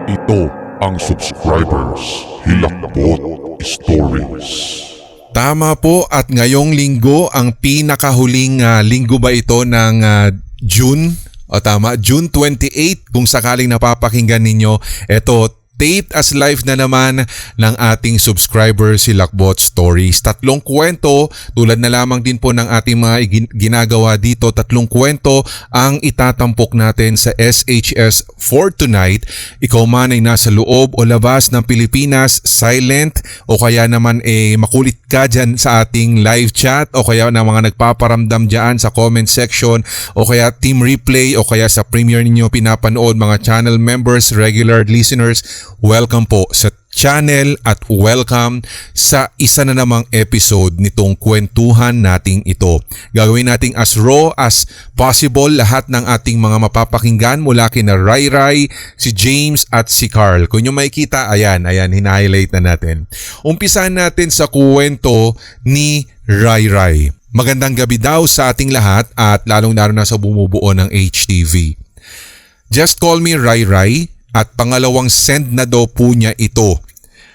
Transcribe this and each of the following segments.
Ito ang Subscribers Hilakbot Stories. Tama po, at ngayong linggo, ang pinakahuling linggo ba ito ng June? O tama, June 28 kung sakaling napapakinggan ninyo. Ito, Tate as Life na naman ng ating subscriber si Lakbot Stories. 3 kwento, tulad na lamang din po ng ating mga ginagawa dito. 3 kwento ang itatampok natin sa SHS for tonight. Ikaw man ay nasa loob o labas ng Pilipinas, silent, o kaya naman makulit ka dyan sa ating live chat, o kaya na mga nagpaparamdam dyan sa comment section, o kaya team replay, o kaya sa premiere ninyo pinapanood, mga channel members, regular listeners, welcome po sa channel at welcome sa isa na namang episode nitong kwentuhan nating ito. Gagawin nating as raw as possible lahat ng ating mga mapapakinggan mula kina Rai Rai, si James at si Carl. Kung nyo makikita, ayan, hina-highlight na natin. Umpisahan natin sa kwento ni Rai Rai. Magandang gabi daw sa ating lahat at lalong-lalo na sa bumubuo ng HTV. Just call me Rai Rai. At pangalawang send na daw po niya ito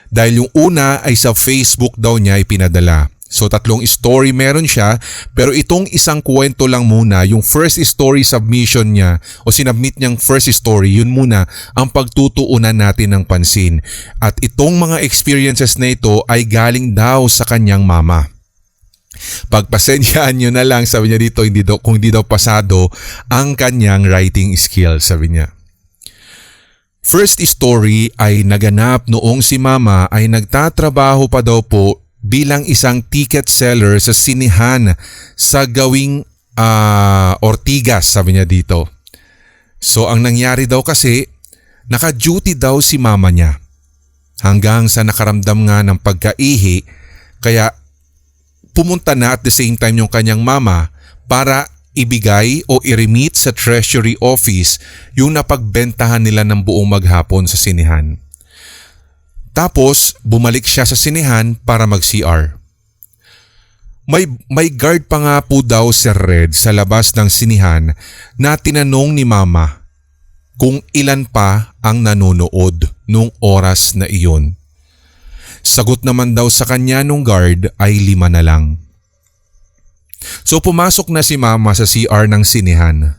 dahil yung una ay sa Facebook daw niya ipinadala. So 3 story meron siya, pero itong isang kwento lang muna, yung first story submission niya o sinubmit niyang first story, yun muna ang pagtutuunan natin ng pansin. At itong mga experiences na ito ay galing daw sa kanyang mama. Pagpasensyaan nyo na lang, sabi niya dito, kung hindi daw pasado ang kanyang writing skills, sabi niya. First story ay naganap noong si Mama ay nagtatrabaho pa daw po bilang isang ticket seller sa sinihan sa gawing Ortigas, sabi niya dito. So ang nangyari daw kasi, naka-duty daw si Mama niya hanggang sa nakaramdam nga ng pagkaihi, kaya pumunta na at the same time yung kanyang mama para ibigay o i-remit sa Treasury Office yung napagbentahan nila ng buong maghapon sa sinihan. Tapos bumalik siya sa sinihan para mag-CR. May guard pa nga po daw si Red sa labas ng sinihan na tinanong ni Mama kung ilan pa ang nanonood nung oras na iyon. Sagot naman daw sa kanya nung guard ay 5 na lang. So pumasok na si Mama sa CR ng sinihan.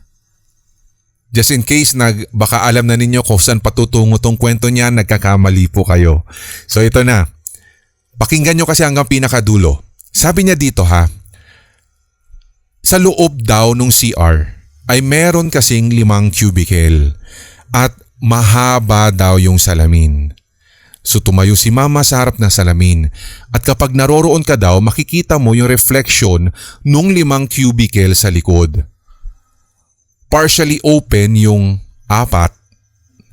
Just in case baka alam na ninyo kung saan patutungo tong kwento niya, nagkakamali po kayo. So ito na. Pakinggan nyo kasi hanggang pinakadulo. Sabi niya dito sa loob daw ng CR ay meron kasing 5 cubicle at mahaba daw yung salamin. So tumayo si Mama sa harap ng salamin at kapag naroroon ka daw, makikita mo yung reflection nung 5 cubicle sa likod. Partially open yung 4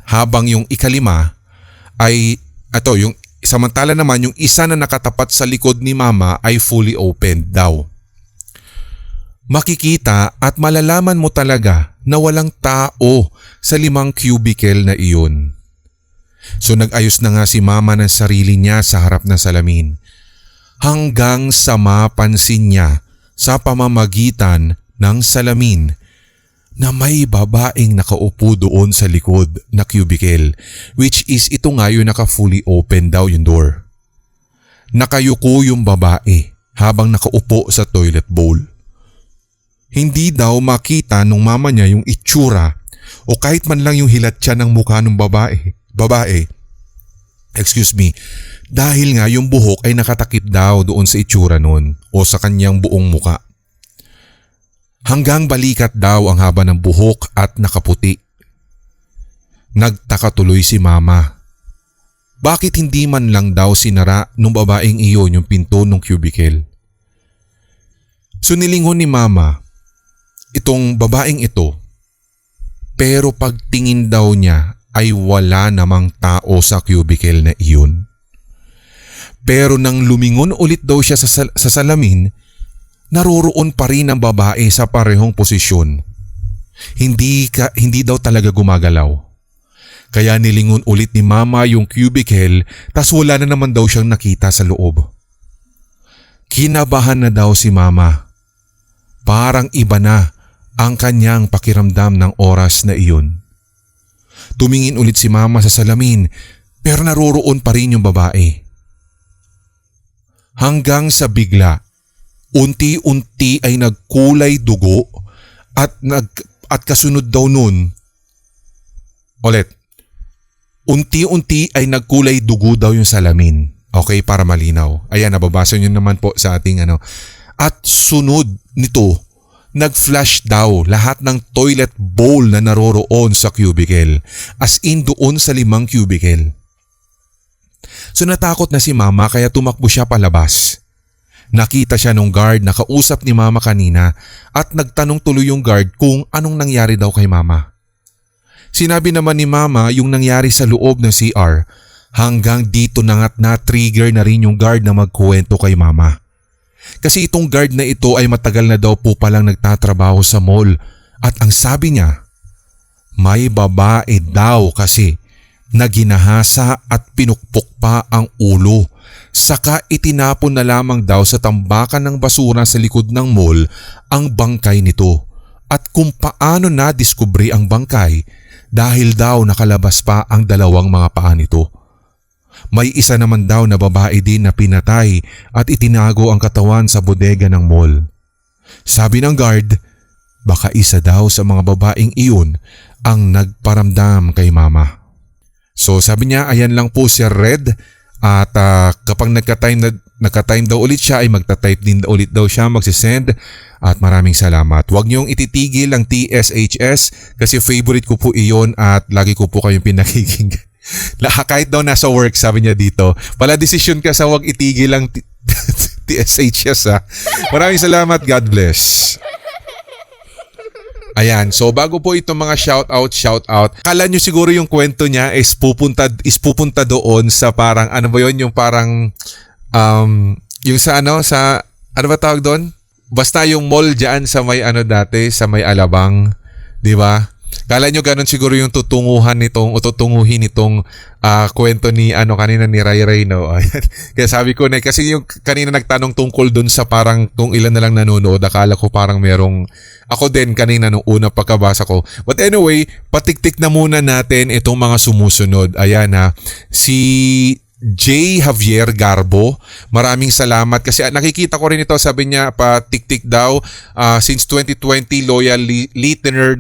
habang yung ikalima ay yung samantala naman yung isa na nakatapat sa likod ni Mama ay fully open daw. Makikita at malalaman mo talaga na walang tao sa 5 cubicle na iyon. So nag-ayos na nga si Mama ng sarili niya sa harap ng salamin hanggang sa mapansin niya sa pamamagitan ng salamin na may babaeng nakaupo doon sa likod na cubicle, which is ito nga yung naka-fully open daw yung door. Nakayuko yung babae habang nakaupo sa toilet bowl. Hindi daw makita nung mama niya yung itsura o kahit man lang yung hilat siya ng mukha ng babae, dahil nga yung buhok ay nakatakip daw doon sa itsura nun o sa kanyang buong muka. Hanggang balikat daw ang haba ng buhok at nakaputi. Nagtaka tuloy si Mama. Bakit hindi man lang daw sinara nung babaeng iyon yung pinto ng cubicle? So nilingon ni Mama itong babaeng ito, pero pagtingin daw niya ay wala namang tao sa cubicle na iyon. Pero nang lumingon ulit daw siya sa salamin, naroroon pa rin ang babae sa parehong posisyon. Hindi daw talaga gumagalaw. Kaya nilingon ulit ni Mama yung cubicle, tas wala na naman daw siyang nakita sa loob. Kinabahan na daw si Mama. Parang iba na ang kanyang pakiramdam ng oras na iyon. Tumingin ulit si mama sa salamin pero naroroon pa rin yung babae. Hanggang sa bigla, unti-unti ay nagkulay dugo at kasunod daw nun. Ulit. Unti-unti ay nagkulay dugo daw yung salamin. Okay, para malinaw. Ayan, nababasa nyo naman po sa ating At sunod nito, nag-flash daw lahat ng toilet bowl na naroroon sa cubicle. As in doon sa 5 cubicle. So natakot na si mama kaya tumakbo siya palabas. Nakita siya nung guard na kausap ni mama kanina at nagtanong tuloy yung guard kung anong nangyari daw kay mama. Sinabi naman ni mama yung nangyari sa loob ng CR hanggang dito na nga't na-trigger na rin yung guard na magkuwento kay mama. Kasi itong guard na ito ay matagal na daw po palang nagtatrabaho sa mall at ang sabi niya, may babae daw kasi na ginahasa at pinukpok pa ang ulo. Saka itinapon na lamang daw sa tambakan ng basura sa likod ng mall ang bangkay nito. At kung paano na-diskubre ang bangkay dahil daw nakalabas pa ang 2 mga paa nito. May isa naman daw na babae din na pinatay at itinago ang katawan sa bodega ng mall. Sabi ng guard, baka isa daw sa mga babaeng iyon ang nagparamdam kay mama. So sabi niya, ayan lang po si Red at kapag nagka-time daw ulit siya ay magta-type din ulit daw siya, magsisend at maraming salamat. Huwag niyong ititigil ang TSHS kasi favorite ko po iyon at lagi ko po kayong pinakikinggan. Kahit daw nasa work, sabi niya dito, pala decision ka sa huwag itigil ang TSHS ha. Maraming salamat, God bless. Ayan, so bago po itong mga shoutout, kala nyo siguro yung kwento niya is pupunta doon sa parang, ano ba yun, yung parang, yung sa ano ba tawag doon? Basta yung mall dyan sa may dati, sa may Alabang, di ba? Kala nyo ganun siguro yung tutunguhin nitong kwento ni kanina ni Ray Ray, no? Kaya sabi ko na kasi yung kanina nagtanong tungkol dun sa parang kung ilan na lang nanonood, akala ko parang merong ako din kanina nung una pagkabasa ko. But anyway, patiktik na muna natin itong mga sumusunod. Ayan si J. Javier Garbo, maraming salamat kasi nakikita ko rin ito, sabi niya pa-tik-tik daw since 2020 loyal listener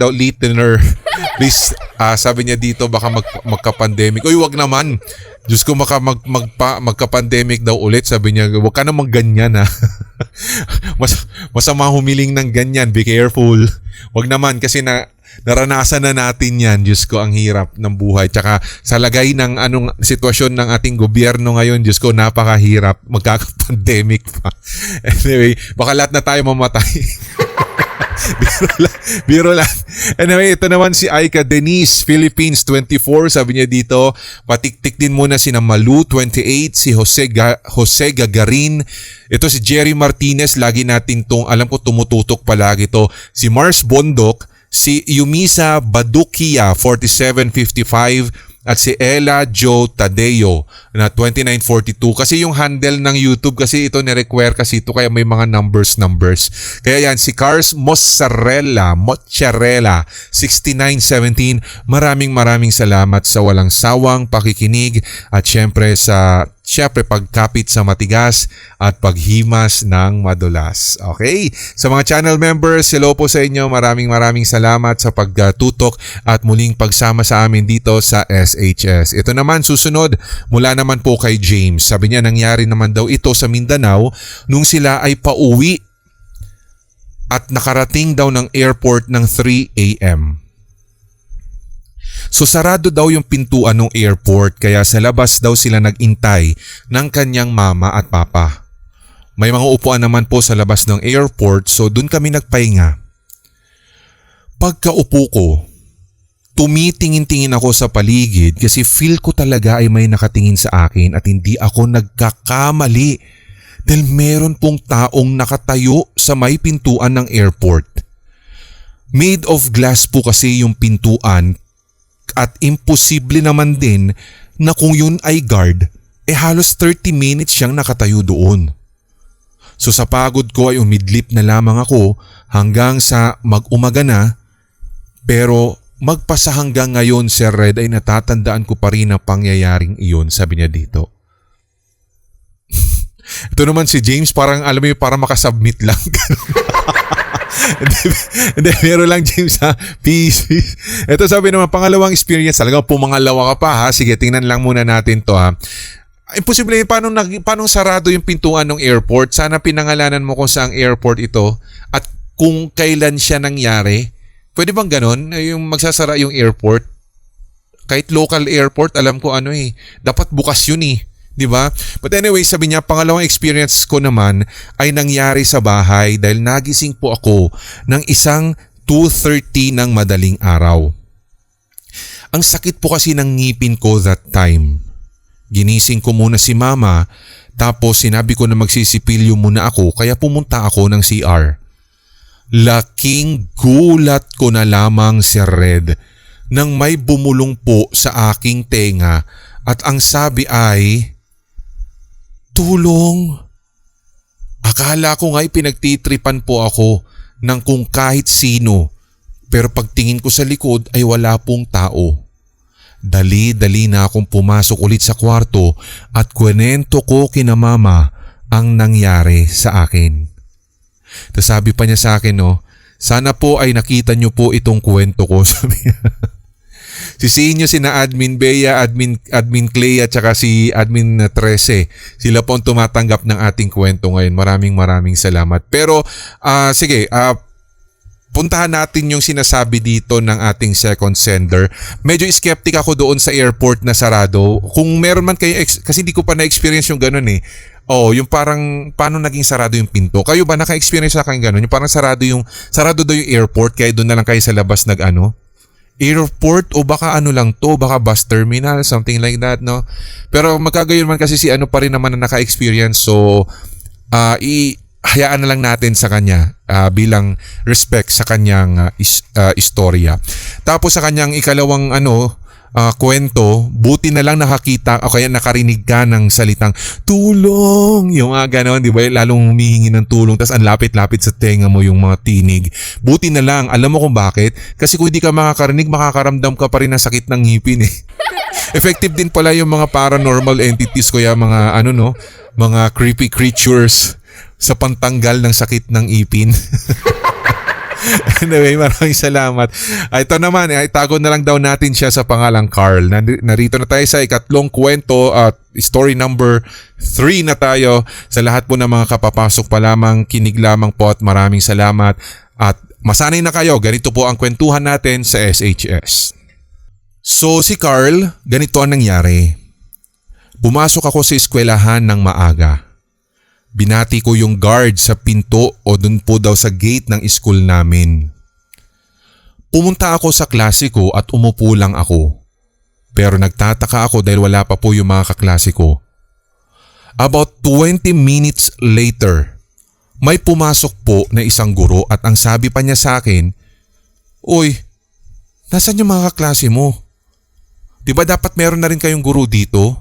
please sabi niya dito baka magka-pandemic. Uy, wag naman, Diyos ko magka-pandemic daw ulit, sabi niya wag ka namang ganyan masama humiling ng ganyan, be careful, wag naman kasi naranasan na natin yan. Diyos ko, ang hirap ng buhay. Tsaka sa lagay ng sitwasyon ng ating gobyerno ngayon, Diyos ko, napakahirap. Magkaka-pandemic pa. Anyway, baka lahat na tayo mamatay. Biro lang. Anyway, ito naman si Aika Denise, Philippines 24. Sabi niya dito, patiktik din muna si Malu 28, si Jose Gagarin. Ito si Jerry Martinez, lagi natin alam ko tumututok palagi to. Si Mars Bondok, si Yumisa Badukia 4755 at si Ella Joe Tadeo na 2942. Kasi yung handle ng YouTube kasi ito ni-require kasi ito kaya may mga numbers. Kaya yan, si Cars Mozzarella 6917. Maraming salamat sa walang sawang pakikinig at syempre pagkapit sa matigas at paghimas ng madulas. Okay? Sa mga channel members, hello po sa inyo. Maraming salamat sa pagtutok at muling pagsama sa amin dito sa SHS. Ito naman, susunod, mula naman po kay James. Sabi niya, nangyari naman daw ito sa Mindanao nung sila ay pauwi at nakarating daw ng airport ng 3 a.m. So sarado daw yung pintuan ng airport kaya sa labas daw sila nag-intay ng kanyang mama at papa. May mga upuan naman po sa labas ng airport so dun kami nagpahinga. Pagkaupo ko, tumitingin-tingin ako sa paligid kasi feel ko talaga ay may nakatingin sa akin at hindi ako nagkakamali dahil meron pong taong nakatayo sa may pintuan ng airport. Made of glass po kasi yung pintuan. At imposible naman din na kung yun ay guard, halos 30 minutes siyang nakatayo doon. So sa pagod ko ay umidlip na lamang ako hanggang sa mag-umaga na pero magpasa hanggang ngayon, Sir Red, ay natatandaan ko pa rin ang pangyayaring iyon, sabi niya dito. Ito naman si James, parang alam mo yung parang makasubmit lang. Hindi, meron lang James ha. Peace. Ito sabi naman, pangalawang experience, talagang pumangalawa ka pa ha. Sige, tingnan lang muna natin to ha. Imposible yun, paano sarado yung pintuan ng airport? Sana pinangalanan mo kung saang airport ito at kung kailan siya nangyari. Pwede bang ganon? Yung magsasara yung airport? Kahit local airport, alam ko dapat bukas yun eh. Diba? But anyway, sabi niya, pangalawang experience ko naman ay nangyari sa bahay dahil nagising po ako ng isang 2:30 ng madaling araw. Ang sakit po kasi ng ngipin ko that time. Ginising ko muna si mama, tapos sinabi ko na magsisipilyo muna ako kaya pumunta ako ng CR. Laking gulat ko na lamang, Sir Red, nang may bumulong po sa aking tenga at ang sabi ay, "Tulong!" Akala ko nga'y pinagtitripan po ako ng kung kahit sino, pero pagtingin ko sa likod ay wala pong tao. Dali-dali na akong pumasok ulit sa kwarto at kwento ko kina mama ang nangyari sa akin. Tapos sabi pa niya sa akin, sana po ay nakita niyo po itong kwento ko, sabi niya. Sisihin niyo sina Admin Bea, Admin Clay at saka si Admin 13. Sila po ang tumatanggap ng ating kwento ngayon. Maraming salamat. Pero sige, puntahan natin yung sinasabi dito ng ating second sender. Medyo skeptic ako doon sa airport na sarado. Kung meron man kayo, kasi hindi ko pa na-experience yung ganun eh. Yung parang paano naging sarado yung pinto. Kayo ba naka-experience na kayong ganun? Yung parang sarado daw yung airport kaya doon na lang kayo sa labas airport o baka lang to, baka bus terminal, something like that, no? Pero magkagayon man kasi si pa rin naman na naka-experience, so hayaan na lang natin sa kanya bilang respect sa kanyang istorya. Tapos sa kanyang ikalawang kwento, buti na lang nakakita o kaya nakarinig ka ng salitang tulong, yung ganon, di ba? Lalong humihingi ng tulong, tas ang lapit-lapit sa tenga mo yung mga tinig. Buti na lang, alam mo kung bakit? Kasi kung hindi ka makakarinig, makakaramdam ka pa rin ng sakit ng ngipin eh. Effective din pala yung mga paranormal entities, kaya mga mga creepy creatures sa pantanggal ng sakit ng ipin. Anyway, maraming salamat. Ito naman, itago na lang daw natin siya sa pangalang Carl. Narito na tayo sa ikatlong kwento at story number 3 na tayo. Sa lahat po ng mga kapapasok pa lamang, kinig lamang po at maraming salamat. At masanay na kayo, ganito po ang kwentuhan natin sa SHS. So si Carl, ganito ang nangyari. Pumasok ako sa eskwelahan ng maaga. Binati ko yung guard sa pinto o dun po daw sa gate ng school namin. Pumunta ako sa klase ko at umupo lang ako. Pero nagtataka ako dahil wala pa po yung mga kaklase ko. About 20 minutes later, may pumasok po na isang guro at ang sabi pa niya sa akin, "Uy, nasan yung mga kaklase mo? Di ba dapat meron na rin kayong guro dito?"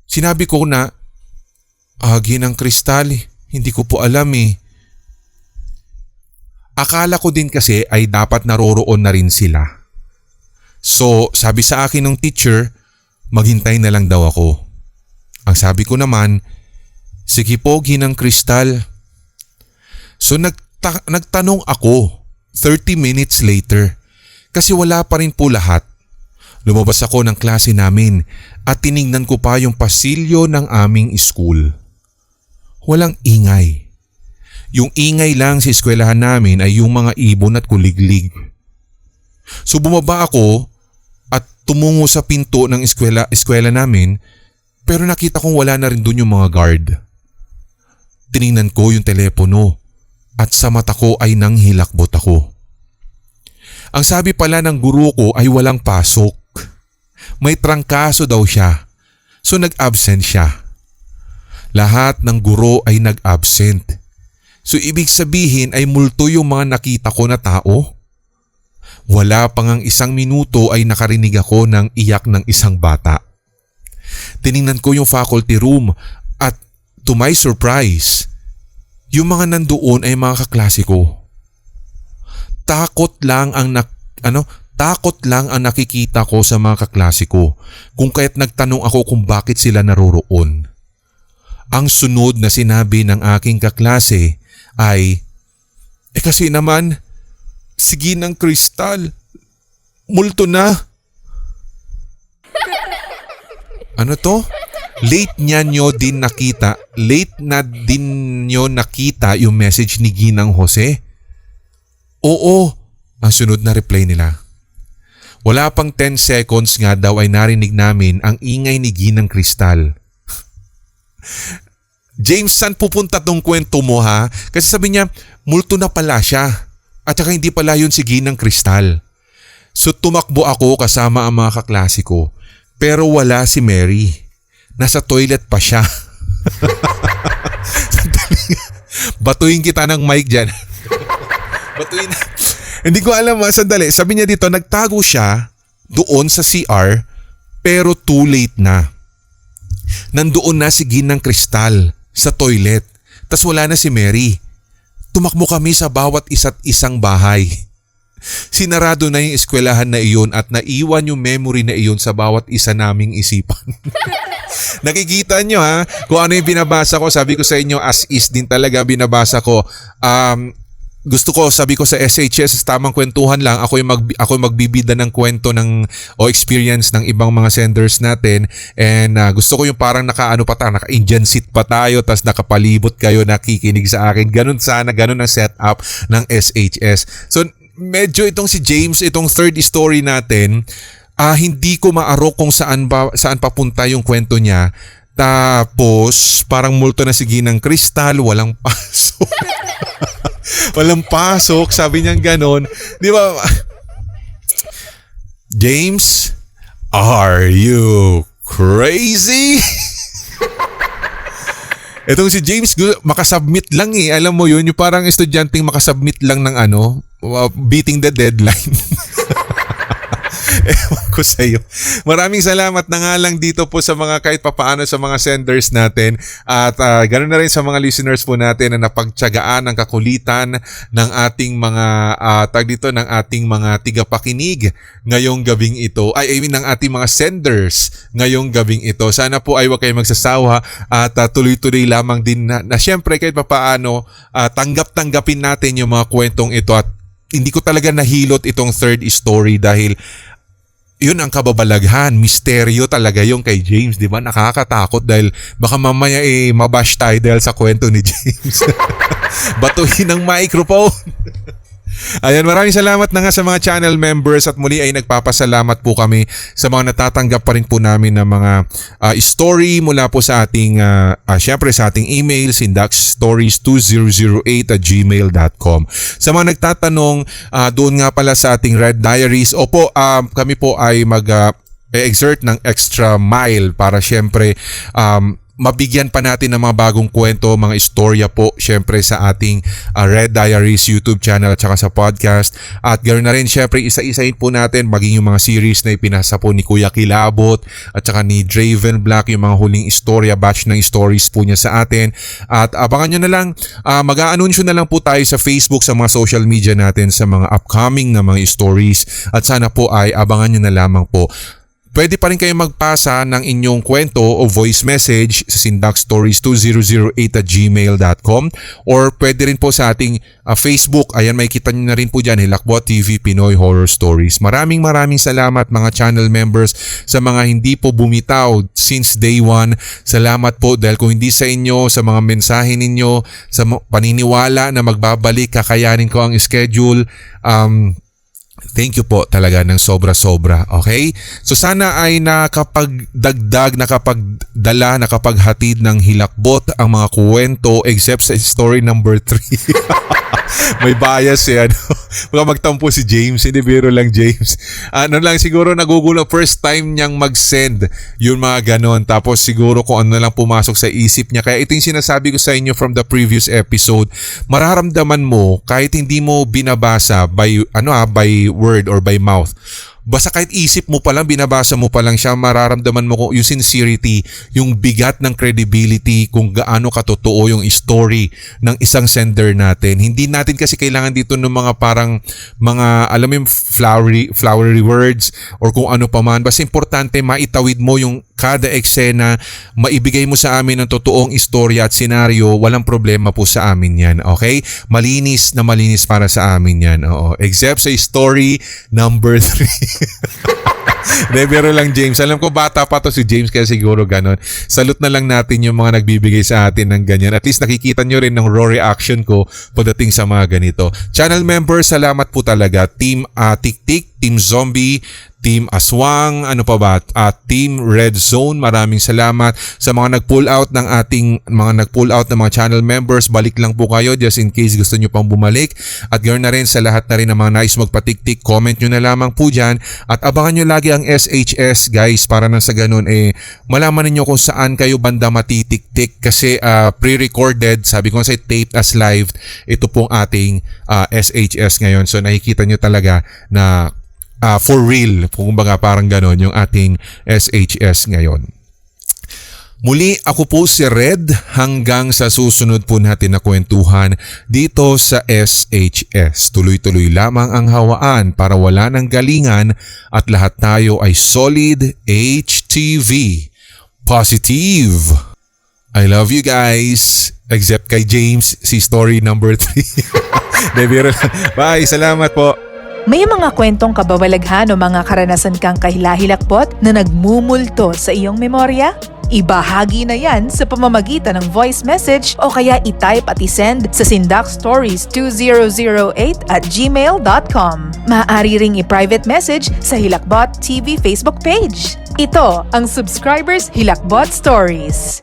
Sinabi ko na, Ginang Kristal, hindi ko po alam eh. Akala ko din kasi ay dapat naroroon na rin sila. So sabi sa akin ng teacher, maghintay na lang daw ako. Ang sabi ko naman, sige po Ginang Kristal. So nagtanong ako 30 minutes later kasi wala pa rin po lahat. Lumabas ako ng klase namin at tiningnan ko pa yung pasilyo ng aming school. Walang ingay. Yung ingay lang sa eskwelahan namin ay yung mga ibon at kuliglig. So bumaba ako at tumungo sa pinto ng eskwela namin, pero nakita kong wala na rin dun yung mga guard. Tiningnan ko yung telepono at sa mata ko ay nanghilakbot ako. Ang sabi pala ng guro ko ay walang pasok. May trangkaso daw siya, so nag-absent siya. Lahat ng guro ay nag-absent. So ibig sabihin ay multo yung mga nakita ko na tao. Wala pang ang 1 minuto ay nakarinig ako ng iyak ng isang bata. Tiningnan ko yung faculty room at to my surprise, yung mga nandoon ay mga kaklase ko. takot lang ang nakikita ko sa mga kaklase ko kung kaya't nagtanong ako kung bakit sila naroroon. Ang sunod na sinabi ng aking kaklase ay, kasi naman, sige ng kristal, multo na. Ano to? Late na din nyo nakita yung message ni Ginang Jose? Oo, ang sunod na reply nila. Wala pang 10 seconds nga daw ay narinig namin ang ingay ni Ginang Kristal. James, saan pupunta tong kwento mo ha? Kasi sabi niya, multo na pala siya. At saka hindi pala yun si Ginang Kristal. So tumakbo ako kasama ang mga kaklase ko. Pero wala si Mary. Nasa toilet pa siya. Batuin kita ng mic dyan. Batuin. Hindi ko alam sandali. Sabi niya dito, nagtago siya doon sa CR pero too late na. Nandoon na si Ginang Kristal sa toilet. Tas wala na si Mary. Tumakbo kami sa bawat isa't isang bahay. Sinarado na yung eskwelahan na iyon at naiwan yung memory na iyon sa bawat isa naming isipan. Nakikita nyo ha, kung ano yung binabasa ko. Sabi ko sa inyo, as is din talaga binabasa ko. Gusto ko, sabi ko sa SHS, tamang kwentuhan lang, ako yung magbibida ng kwento o experience ng ibang mga senders natin. And gusto ko yung parang naka-Indian seat pa tayo, tas nakapalibot kayo, nakikinig sa akin. Ganun ang setup ng SHS. So, medyo itong si James, itong third story natin, hindi ko maarok kung saan papunta yung kwento niya. Tapos, parang multo na si Ginang Kristal, walang pasok. Walang pasok, sabi niya ganon. Di ba? James, are you crazy? Itong si James, makasubmit lang eh. Alam mo yun, yung parang estudyanteng makasubmit lang ng beating the deadline. Ewan ko sa iyo. Maraming salamat na nga lang dito po sa mga kahit papaano sa mga senders natin at ganoon na rin sa mga listeners po natin na napagtiyagaan ng kakulitan ng ating mga ng ating mga tigapakinig ngayong gabing ito. Ng ating mga senders ngayong gabing ito. Sana po ay huwag kayong magsasawa at tuloy-tuloy lamang din na syempre kahit papaano tanggapin natin yung mga kwentong ito at hindi ko talaga nahilot itong third story dahil yun ang kababalaghan, misteryo talaga yung kay James, di ba? Nakakatakot dahil baka mamaya mabash tayo dahil sa kwento ni James. Batuhin ng microphone. Ayan, maraming salamat na nga sa mga channel members at muli ay nagpapasalamat po kami sa mga natatanggap pa rin po namin ng mga story mula po sa ating syempre sa ating email sindaxstories2008@gmail.com. Sa mga nagtatanong doon nga pala sa ating Red Diaries, opo, kami po ay exert ng extra mile para syempre mabigyan pa natin ng mga bagong kwento, mga istorya po syempre sa ating Red Diaries YouTube channel at saka sa podcast. At ganoon na rin syempre isa-isahin po natin maging yung mga series na ipinasa po ni Kuya Kilabot at saka ni Draven Black, yung mga huling istorya, batch ng stories po niya sa atin. At abangan nyo na lang, mag-a-anunsyo na lang po tayo sa Facebook, sa mga social media natin sa mga upcoming na mga stories at sana po ay abangan nyo na lamang po. Pwede pa rin kayo magpasa ng inyong kwento o voice message sa sindaxstories2008@gmail.com or pwede rin po sa ating Facebook. Ayan, makikita nyo na rin po dyan, Hilakbot TV Pinoy Horror Stories. Maraming salamat mga channel members sa mga hindi po bumitaw since day one. Salamat po dahil kung hindi sa inyo, sa mga mensahe ninyo, sa paniniwala na magbabalik, kakayanin ko ang schedule, thank you po talaga ng sobra-sobra. Okay? So sana ay nakapagdagdag, nakapagdala, nakapaghatid ng hilakbot ang mga kwento except sa story number 3. May bias eh. Baka magtampo si James. Hindi biro lang James. Siguro nagugulo. First time niyang mag-send yung mga ganon. Tapos siguro kung ano lang pumasok sa isip niya. Kaya ito yung sinasabi ko sa inyo from the previous episode. Mararamdaman mo kahit hindi mo binabasa by word or by mouth. basta kahit isip mo pa lang, binabasa mo pa lang siya, mararamdaman mo yung sincerity, yung bigat ng credibility, kung gaano katotoo yung story ng isang sender natin. Hindi natin kasi kailangan dito ng mga parang mga, alam mo yung flowery words or kung ano pa man. Basta importante maitawid mo yung kada eksena, maibigay mo sa amin ng totoong istorya at senaryo, walang problema po sa amin yan, okay? Malinis na malinis para sa amin yan, oo. Except sa story number 3. Biro lang, James. Alam ko bata pa to si James kaya siguro ganon. Salute na lang natin yung mga nagbibigay sa atin ng ganyan. At least nakikita nyo rin ng raw reaction ko pagdating sa mga ganito. Channel members, salamat po talaga. Team Tiktik, Team Zombie, Team Aswang, ano pa ba? Team Red Zone, maraming salamat sa mga nag-pull out ng mga channel members. Balik lang po kayo just in case gusto nyo pang bumalik. At ganoon na rin sa lahat na rin ng mga nais magpatiktik, comment nyo na lamang po dyan. At abangan nyo lagi ang SHS guys para nang sa ganun malaman ninyo kung saan kayo banda matitiktik kasi pre-recorded, sabi ko sa taped as live, ito pong ating SHS ngayon. So nakikita nyo talaga na for real, kumbaga parang ganon yung ating SHS ngayon. Muli, ako po si Red hanggang sa susunod po natin na kwentuhan dito sa SHS. Tuloy-tuloy lamang ang hawaan para wala ng galingan at lahat tayo ay solid HTV. Positive! I love you guys! Except kay James, si story number 3. Bye! Salamat po! May mga kwentong kababalaghan o mga karanasan kang kahilahilakbot na nagmumulto sa iyong memorya? Ibahagi na yan sa pamamagitan ng voice message o kaya i-type at i-send sa sindakstories2008@gmail.com. Maaari ring i-private message sa Hilakbot TV Facebook page. Ito ang Subscribers Hilakbot Stories.